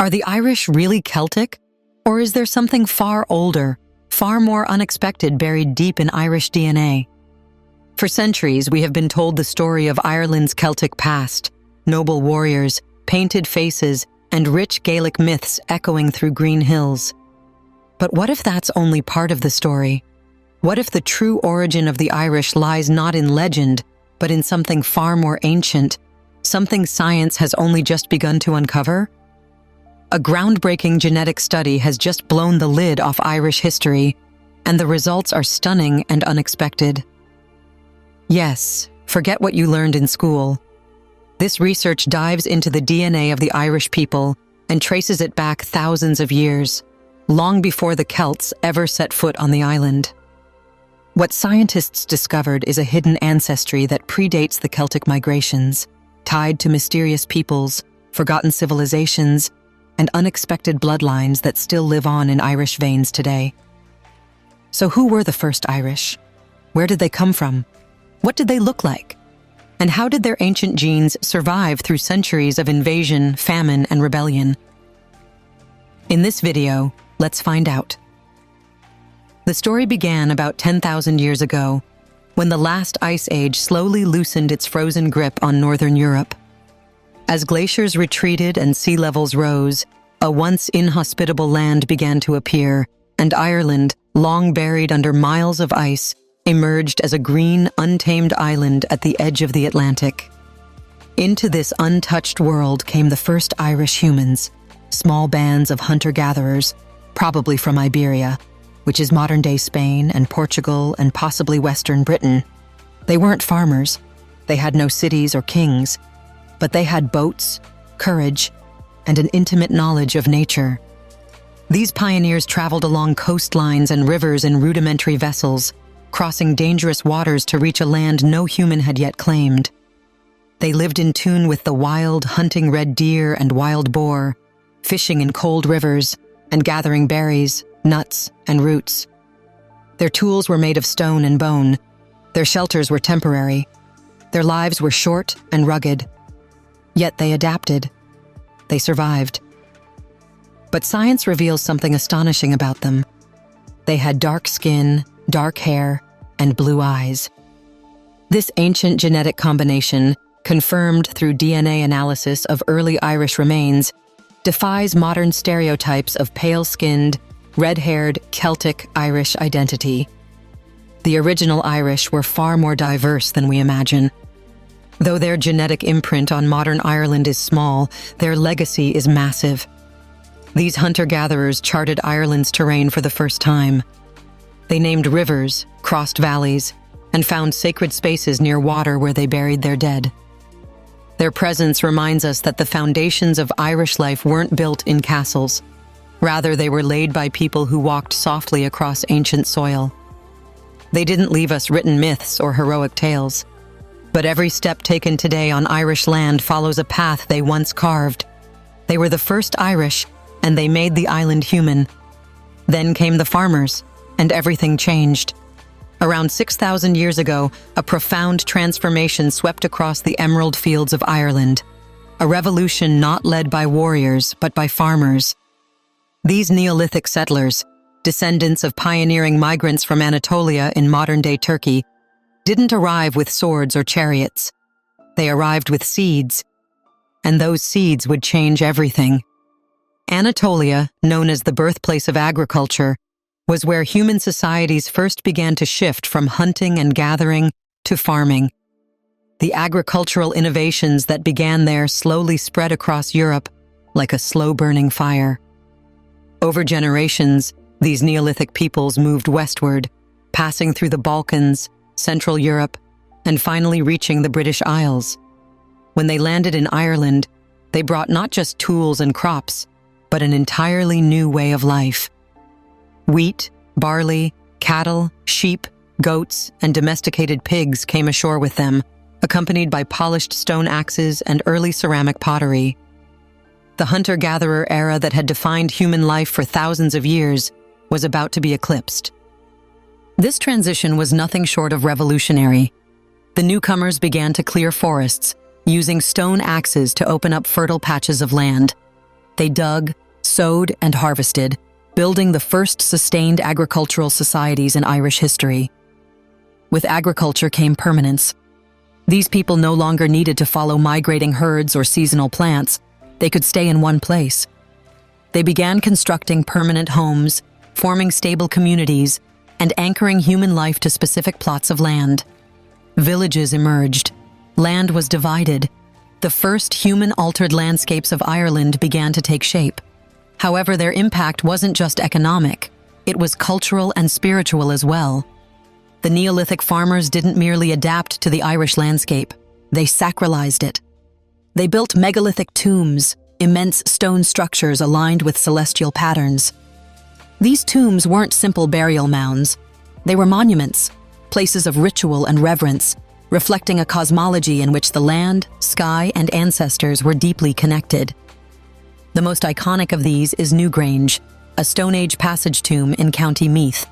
Are the Irish really Celtic? Or is there something far older, far more unexpected buried deep in Irish DNA? For centuries, we have been told the story of Ireland's Celtic past, noble warriors, painted faces, and rich Gaelic myths echoing through green hills. But what if that's only part of the story? What if the true origin of the Irish lies not in legend, but in something far more ancient, something science has only just begun to uncover? A groundbreaking genetic study has just blown the lid off Irish history, and the results are stunning and unexpected. Yes, forget what you learned in school. This research dives into the DNA of the Irish people and traces it back thousands of years, long before the Celts ever set foot on the island. What scientists discovered is a hidden ancestry that predates the Celtic migrations, tied to mysterious peoples, forgotten civilizations, and unexpected bloodlines that still live on in Irish veins today. So who were the first Irish? Where did they come from? What did they look like? And how did their ancient genes survive through centuries of invasion, famine, and rebellion? In this video, let's find out. The story began about 10,000 years ago, when the last ice age slowly loosened its frozen grip on northern Europe. As glaciers retreated and sea levels rose, a once inhospitable land began to appear, and Ireland, long buried under miles of ice, emerged as a green, untamed island at the edge of the Atlantic. Into this untouched world came the first Irish humans, small bands of hunter-gatherers, probably from Iberia, which is modern-day Spain and Portugal and possibly Western Britain. They weren't farmers. They had no cities or kings, but they had boats, courage, and an intimate knowledge of nature. These pioneers traveled along coastlines and rivers in rudimentary vessels, crossing dangerous waters to reach a land no human had yet claimed. They lived in tune with the wild, hunting red deer and wild boar, fishing in cold rivers, and gathering berries, nuts, and roots. Their tools were made of stone and bone. Their shelters were temporary. Their lives were short and rugged. Yet they adapted. They survived. But science reveals something astonishing about them. They had dark skin, dark hair, and blue eyes. This ancient genetic combination, confirmed through DNA analysis of early Irish remains, defies modern stereotypes of pale-skinned, red-haired Celtic Irish identity. The original Irish were far more diverse than we imagine. Though their genetic imprint on modern Ireland is small, their legacy is massive. These hunter-gatherers charted Ireland's terrain for the first time. They named rivers, crossed valleys, and found sacred spaces near water where they buried their dead. Their presence reminds us that the foundations of Irish life weren't built in castles. Rather, they were laid by people who walked softly across ancient soil. They didn't leave us written myths or heroic tales. But every step taken today on Irish land follows a path they once carved. They were the first Irish, and they made the island human. Then came the farmers, and everything changed. Around 6,000 years ago, a profound transformation swept across the emerald fields of Ireland. A revolution not led by warriors, but by farmers. These Neolithic settlers, descendants of pioneering migrants from Anatolia in modern-day Turkey, didn't arrive with swords or chariots. They arrived with seeds, and those seeds would change everything. Anatolia, known as the birthplace of agriculture, was where human societies first began to shift from hunting and gathering to farming. The agricultural innovations that began there slowly spread across Europe like a slow-burning fire. Over generations, these Neolithic peoples moved westward, passing through the Balkans, Central Europe, and finally reaching the British Isles. When they landed in Ireland, they brought not just tools and crops, but an entirely new way of life. Wheat, barley, cattle, sheep, goats, and domesticated pigs came ashore with them, accompanied by polished stone axes and early ceramic pottery. The hunter-gatherer era that had defined human life for thousands of years was about to be eclipsed. This transition was nothing short of revolutionary. The newcomers began to clear forests, using stone axes to open up fertile patches of land. They dug, sowed, and harvested, building the first sustained agricultural societies in Irish history. With agriculture came permanence. These people no longer needed to follow migrating herds or seasonal plants. They could stay in one place. They began constructing permanent homes, forming stable communities, and anchoring human life to specific plots of land. Villages emerged. Land was divided. The first human-altered landscapes of Ireland began to take shape. However, their impact wasn't just economic. It was cultural and spiritual as well. The Neolithic farmers didn't merely adapt to the Irish landscape. They sacralized it. They built megalithic tombs, immense stone structures aligned with celestial patterns. These tombs weren't simple burial mounds. They were monuments, places of ritual and reverence, reflecting a cosmology in which the land, sky, and ancestors were deeply connected. The most iconic of these is Newgrange, a Stone Age passage tomb in County Meath.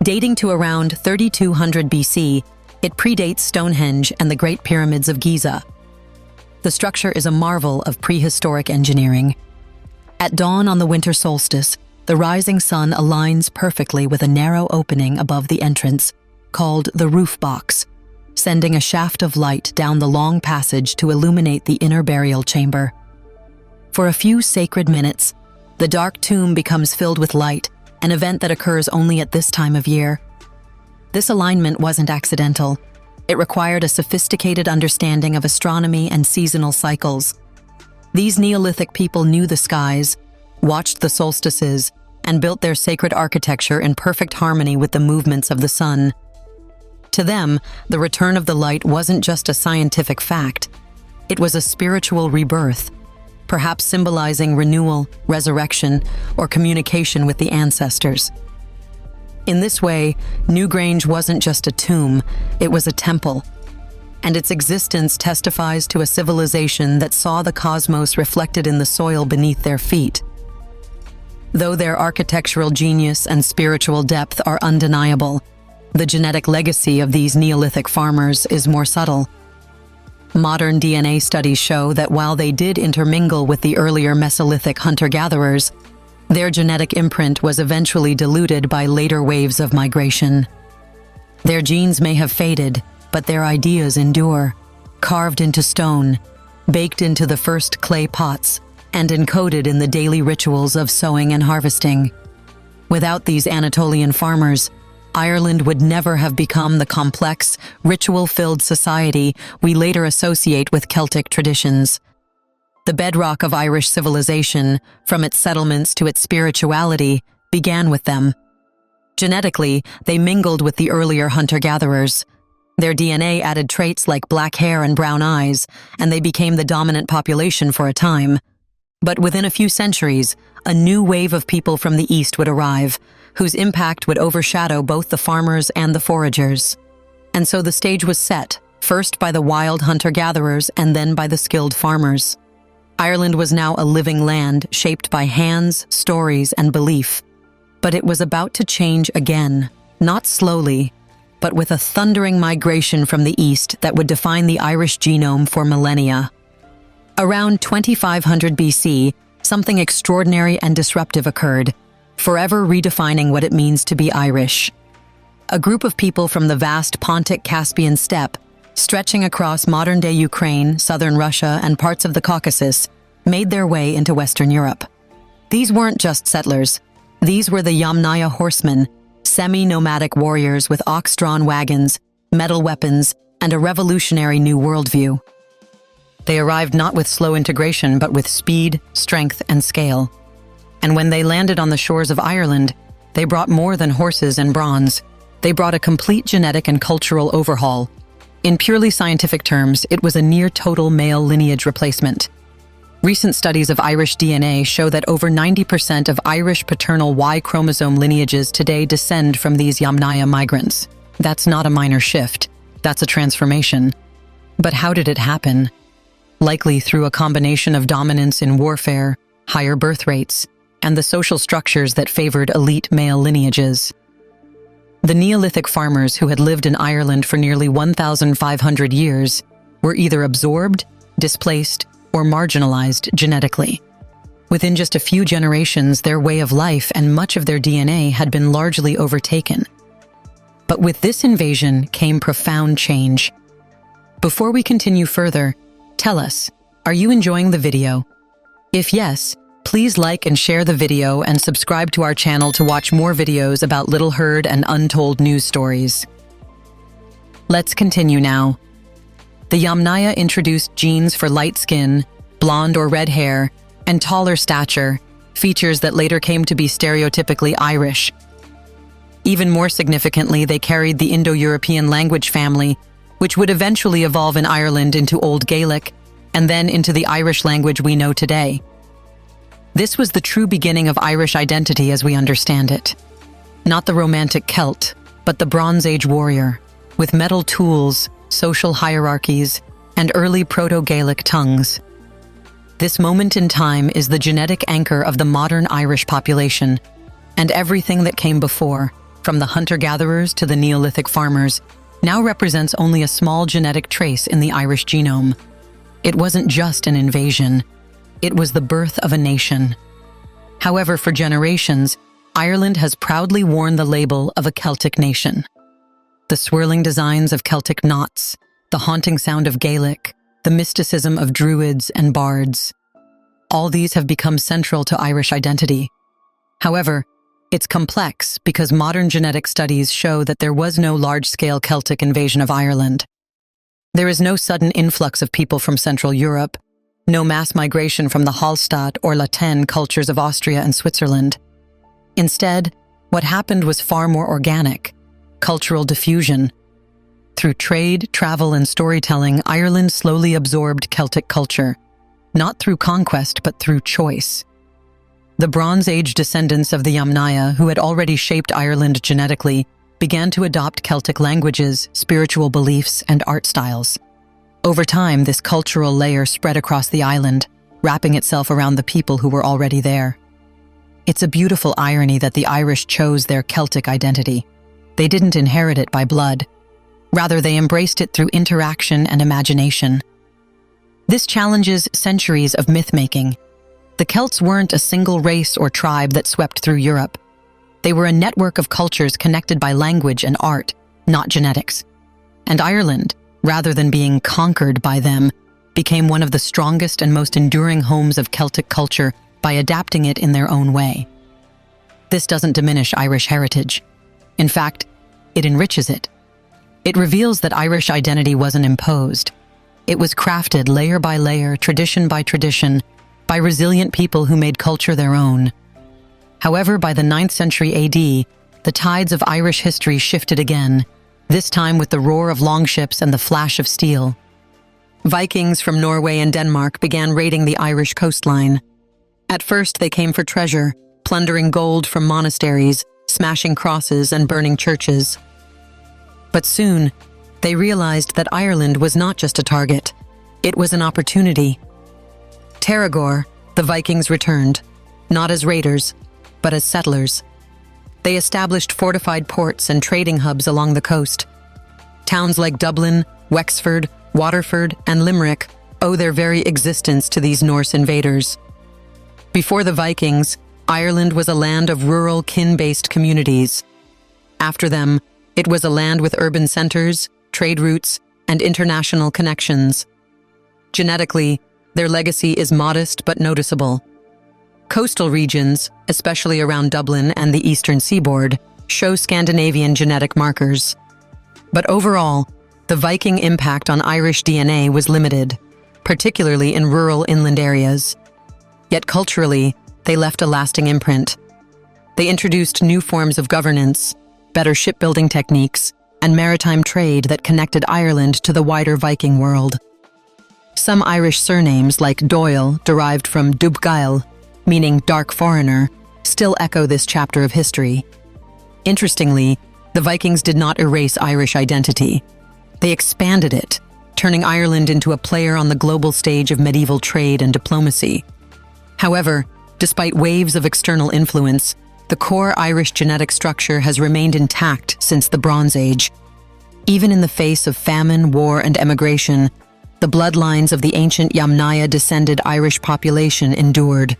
Dating to around 3200 BC, it predates Stonehenge and the Great Pyramids of Giza. The structure is a marvel of prehistoric engineering. At dawn on the winter solstice, the rising sun aligns perfectly with a narrow opening above the entrance, called the roof box, sending a shaft of light down the long passage to illuminate the inner burial chamber. For a few sacred minutes, the dark tomb becomes filled with light, an event that occurs only at this time of year. This alignment wasn't accidental. It required a sophisticated understanding of astronomy and seasonal cycles. These Neolithic people knew the skies, watched the solstices, and built their sacred architecture in perfect harmony with the movements of the sun. To them, the return of the light wasn't just a scientific fact. It was a spiritual rebirth, perhaps symbolizing renewal, resurrection, or communication with the ancestors. In this way, Newgrange wasn't just a tomb, it was a temple, and its existence testifies to a civilization that saw the cosmos reflected in the soil beneath their feet. Though their architectural genius and spiritual depth are undeniable, the genetic legacy of these Neolithic farmers is more subtle. Modern DNA studies show that while they did intermingle with the earlier Mesolithic hunter-gatherers, their genetic imprint was eventually diluted by later waves of migration. Their genes may have faded, but their ideas endure, carved into stone, baked into the first clay pots, and encoded in the daily rituals of sowing and harvesting. Without these Anatolian farmers, Ireland would never have become the complex, ritual-filled society we later associate with Celtic traditions. The bedrock of Irish civilization, from its settlements to its spirituality, began with them. Genetically, they mingled with the earlier hunter-gatherers. Their DNA added traits like black hair and brown eyes, and they became the dominant population for a time. But within a few centuries, a new wave of people from the east would arrive, whose impact would overshadow both the farmers and the foragers. And so the stage was set, first by the wild hunter-gatherers and then by the skilled farmers. Ireland was now a living land shaped by hands, stories, and belief. But it was about to change again, not slowly, but with a thundering migration from the east that would define the Irish genome for millennia. Around 2500 BC, something extraordinary and disruptive occurred, forever redefining what it means to be Irish. A group of people from the vast Pontic-Caspian steppe, stretching across modern-day Ukraine, southern Russia, and parts of the Caucasus, made their way into Western Europe. These weren't just settlers. These were the Yamnaya horsemen, semi-nomadic warriors with ox-drawn wagons, metal weapons, and a revolutionary new worldview. They arrived not with slow integration, but with speed, strength, and scale. And when they landed on the shores of Ireland, they brought more than horses and bronze. They brought a complete genetic and cultural overhaul. In purely scientific terms, it was a near-total male lineage replacement. Recent studies of Irish DNA show that over 90% of Irish paternal Y chromosome lineages today descend from these Yamnaya migrants. That's not a minor shift. That's a transformation. But how did it happen? Likely through a combination of dominance in warfare, higher birth rates, and the social structures that favored elite male lineages. The Neolithic farmers who had lived in Ireland for nearly 1,500 years were either absorbed, displaced, or marginalized genetically. Within just a few generations, their way of life and much of their DNA had been largely overtaken. But with this invasion came profound change. Before we continue further, tell us, are you enjoying the video? If yes, please like and share the video and subscribe to our channel to watch more videos about Little Heard and untold news stories. Let's continue now. The Yamnaya introduced genes for light skin, blonde or red hair, and taller stature, features that later came to be stereotypically Irish. Even more significantly, they carried the Indo-European language family, which would eventually evolve in Ireland into Old Gaelic, and then into the Irish language we know today. This was the true beginning of Irish identity as we understand it. Not the Romantic Celt, but the Bronze Age warrior, with metal tools, social hierarchies, and early Proto-Gaelic tongues. This moment in time is the genetic anchor of the modern Irish population, and everything that came before, from the hunter-gatherers to the Neolithic farmers, now represents only a small genetic trace in the Irish genome. It wasn't just an invasion, it was the birth of a nation. However, for generations, Ireland has proudly worn the label of a Celtic nation. The swirling designs of Celtic knots, the haunting sound of Gaelic, the mysticism of druids and bards. All these have become central to Irish identity. However, it's complex because modern genetic studies show that there was no large-scale Celtic invasion of Ireland. There is no sudden influx of people from Central Europe, no mass migration from the Hallstatt or Latin cultures of Austria and Switzerland. Instead, what happened was far more organic, cultural diffusion. Through trade, travel, and storytelling, Ireland slowly absorbed Celtic culture, not through conquest but through choice. The Bronze Age descendants of the Yamnaya, who had already shaped Ireland genetically, began to adopt Celtic languages, spiritual beliefs, and art styles. Over time, this cultural layer spread across the island, wrapping itself around the people who were already there. It's a beautiful irony that the Irish chose their Celtic identity. They didn't inherit it by blood. Rather, they embraced it through interaction and imagination. This challenges centuries of myth-making. The Celts weren't a single race or tribe that swept through Europe. They were a network of cultures connected by language and art, not genetics. And Ireland, rather than being conquered by them, became one of the strongest and most enduring homes of Celtic culture by adapting it in their own way. This doesn't diminish Irish heritage. In fact, it enriches it. It reveals that Irish identity wasn't imposed. It was crafted layer by layer, tradition by tradition, by resilient people who made culture their own. However, by the 9th century AD, the tides of Irish history shifted again, this time with the roar of longships and the flash of steel. Vikings from Norway and Denmark began raiding the Irish coastline. At first, they came for treasure, plundering gold from monasteries, smashing crosses, and burning churches. But soon, they realized that Ireland was not just a target. It was an opportunity. Terragor, the Vikings returned, not as raiders, but as settlers. They established fortified ports and trading hubs along the coast. Towns like Dublin, Wexford, Waterford, and Limerick owe their very existence to these Norse invaders. Before the Vikings, Ireland was a land of rural, kin-based communities. After them, it was a land with urban centers, trade routes, and international connections. Genetically, their legacy is modest but noticeable. Coastal regions, especially around Dublin and the eastern seaboard, show Scandinavian genetic markers. But overall, the Viking impact on Irish DNA was limited, particularly in rural inland areas. Yet culturally, they left a lasting imprint. They introduced new forms of governance, better shipbuilding techniques, and maritime trade that connected Ireland to the wider Viking world. Some Irish surnames, like Doyle, derived from Dubgail, meaning dark foreigner, still echo this chapter of history. Interestingly, the Vikings did not erase Irish identity. They expanded it, turning Ireland into a player on the global stage of medieval trade and diplomacy. However, despite waves of external influence, the core Irish genetic structure has remained intact since the Bronze Age. Even in the face of famine, war, and emigration, the bloodlines of the ancient Yamnaya descended Irish population endured.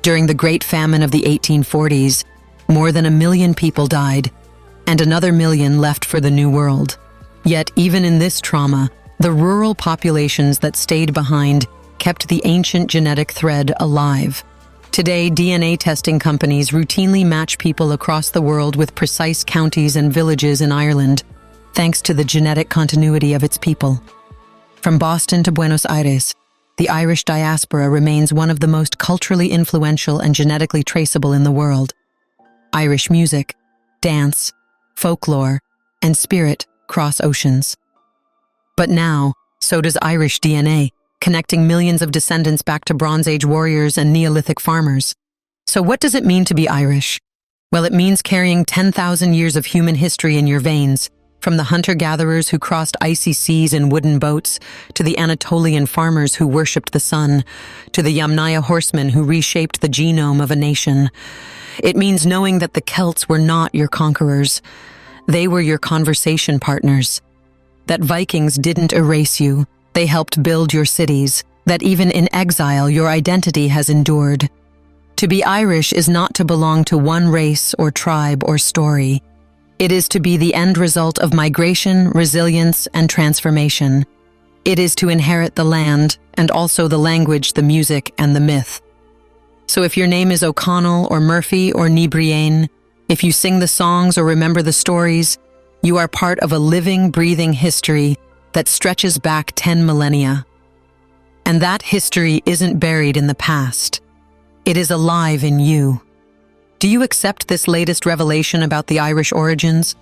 During the Great Famine of the 1840s, more than 1 million people died, and another million left for the New World. Yet, even in this trauma, the rural populations that stayed behind kept the ancient genetic thread alive. Today, DNA testing companies routinely match people across the world with precise counties and villages in Ireland, thanks to the genetic continuity of its people. From Boston to Buenos Aires, the Irish diaspora remains one of the most culturally influential and genetically traceable in the world. Irish music, dance, folklore, and spirit cross oceans. But now, so does Irish DNA, connecting millions of descendants back to Bronze Age warriors and Neolithic farmers. So what does it mean to be Irish? Well, it means carrying 10,000 years of human history in your veins, from the hunter-gatherers who crossed icy seas in wooden boats, to the Anatolian farmers who worshipped the sun, to the Yamnaya horsemen who reshaped the genome of a nation. It means knowing that the Celts were not your conquerors. They were your conversation partners. That Vikings didn't erase you. They helped build your cities. That even in exile, your identity has endured. To be Irish is not to belong to one race or tribe or story. It is to be the end result of migration, resilience, and transformation. It is to inherit the land, and also the language, the music, and the myth. So if your name is O'Connell or Murphy or Nibriane, if you sing the songs or remember the stories, you are part of a living, breathing history that stretches back 10 millennia. And that history isn't buried in the past. It is alive in you. Do you accept this latest revelation about the Irish origins?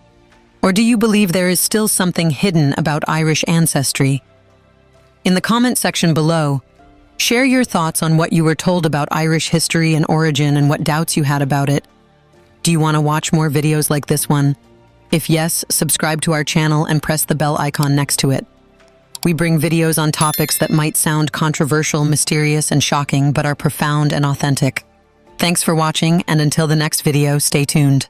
Or do you believe there is still something hidden about Irish ancestry? In the comment section below, share your thoughts on what you were told about Irish history and origin and what doubts you had about it. Do you want to watch more videos like this one? If yes, subscribe to our channel and press the bell icon next to it. We bring videos on topics that might sound controversial, mysterious, and shocking, but are profound and authentic. Thanks for watching, and until the next video, stay tuned.